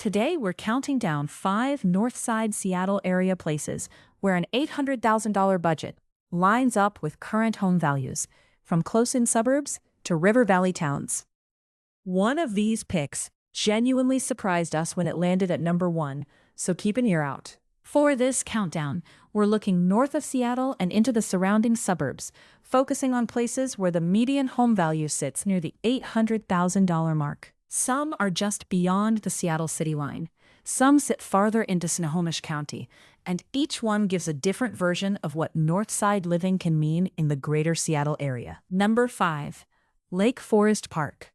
Today, we're counting down 5 Northside Seattle area places where an $800,000 budget lines up with current home values, from close-in suburbs to river valley towns. One of these picks genuinely surprised us when it landed at number 1, so keep an ear out. For this countdown, we're looking north of Seattle and into the surrounding suburbs, focusing on places where the median home value sits near the $800,000 mark. Some are just beyond the Seattle city line. Some sit farther into Snohomish County, and each one gives a different version of what Northside living can mean in the greater Seattle area. Number 5. Lake Forest Park.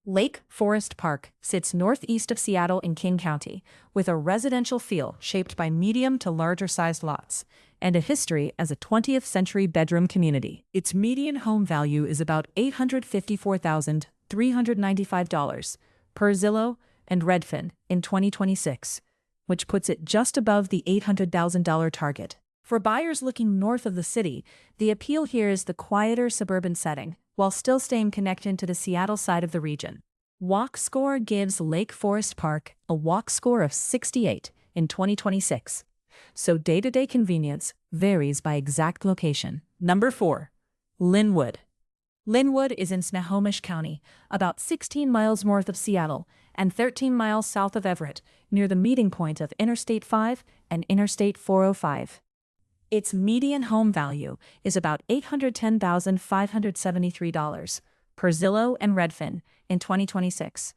Lake Forest Park sits northeast of Seattle in King County, with a residential feel shaped by medium to larger-sized lots, and a history as a 20th-century bedroom community. Its median home value is about $854,395 per Zillow and Redfin in 2026, which puts it just above the $800,000 target. For buyers looking north of the city, the appeal here is the quieter suburban setting, while still staying connected to the Seattle side of the region. Walk Score gives Lake Forest Park a walk score of 68 in 2026, so day-to-day convenience varies by exact location. Number 4. Lynnwood. Lynnwood is in Snohomish County, about 16 miles north of Seattle and 13 miles south of Everett, near the meeting point of Interstate 5 and Interstate 405. Its median home value is about $810,573 per Zillow and Redfin in 2026,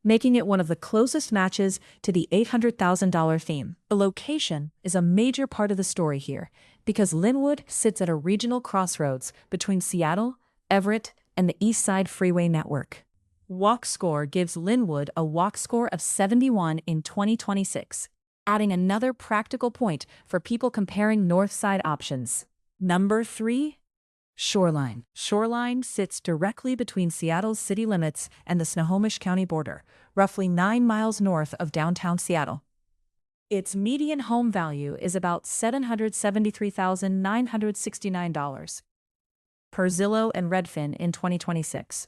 making it one of the closest matches to the $800,000 theme. The location is a major part of the story here, because Lynnwood sits at a regional crossroads between Seattle, Everett, and the East Side Freeway network. Walk Score gives Lynnwood a walk score of 71 in 2026, adding another practical point for people comparing Northside options. Number 3. Shoreline. Shoreline sits directly between Seattle's city limits and the Snohomish County border, roughly 9 miles north of downtown Seattle. Its median home value is about $773,969 per Zillow and Redfin in 2026,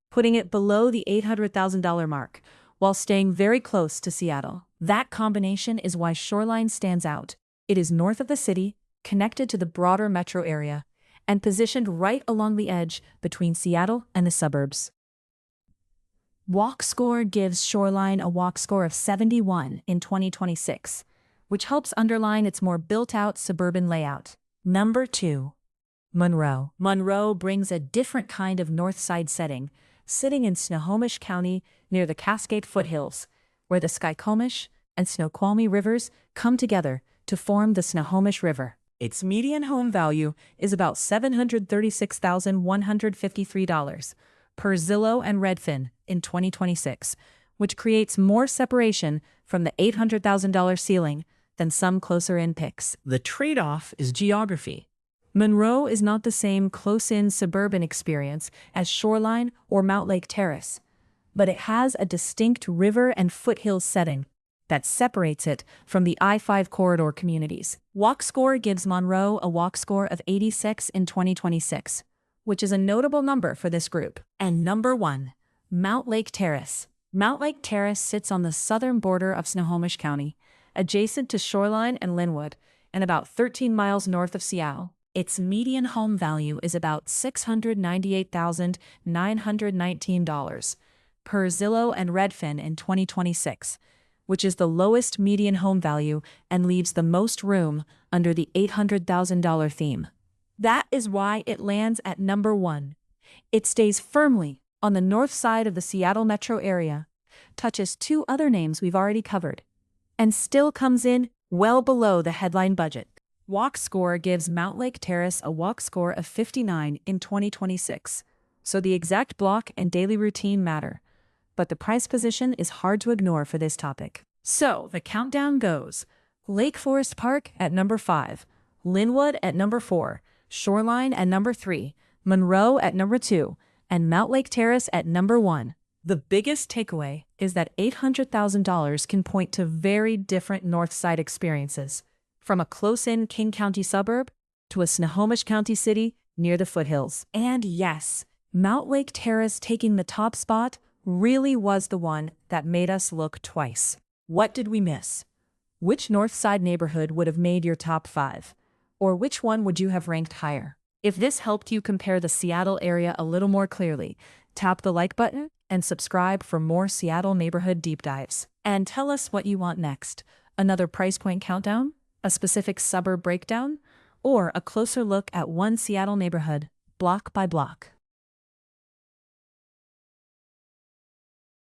putting it below the $800,000 mark, while staying very close to Seattle. That combination is why Shoreline stands out. It is north of the city, connected to the broader metro area, and positioned right along the edge between Seattle and the suburbs. Walk Score gives Shoreline a walk score of 71 in 2026, which helps underline its more built-out suburban layout. Number 2. Monroe. Monroe brings a different kind of Northside setting, sitting in Snohomish County near the Cascade foothills, where the Skykomish and Snoqualmie rivers come together to form the Snohomish River. Its median home value is about $736,153 per Zillow and Redfin in 2026, which creates more separation from the $800,000 ceiling than some closer-in picks. The trade-off is geography. Monroe is not the same close-in suburban experience as Shoreline or Mountlake Terrace, but it has a distinct river and foothills setting that separates it from the I-5 corridor communities. Walk Score gives Monroe a walk score of 86 in 2026, which is a notable number for this group. And number 1, Mountlake Terrace. Mountlake Terrace sits on the southern border of Snohomish County, adjacent to Shoreline and Lynnwood, and about 13 miles north of Seattle. Its median home value is about $698,919 per Zillow and Redfin in 2026, which is the lowest median home value and leaves the most room under the $800,000 theme. That is why it lands at number 1. It stays firmly on the north side of the Seattle metro area, touches 2 other names we've already covered, and still comes in well below the headline budget. Walk Score gives Mountlake Terrace a walk score of 59 in 2026, so the exact block and daily routine matter, but the price position is hard to ignore for this topic. So the countdown goes: Lake Forest Park at number 5, Lynnwood at number 4, Shoreline at number 3, Monroe at number 2, and Mountlake Terrace at number 1. The biggest takeaway is that $800,000 can point to very different Northside experiences, from a close-in King County suburb to a Snohomish County city near the foothills. And yes, Mountlake Terrace taking the top spot really was the one that made us look twice. What did we miss? Which North Side neighborhood would have made your top 5? Or which one would you have ranked higher? If this helped you compare the Seattle area a little more clearly, tap the like button and subscribe for more Seattle neighborhood deep dives. And tell us what you want next. Another price point countdown? A specific suburb breakdown? Or a closer look at one Seattle neighborhood, block by block?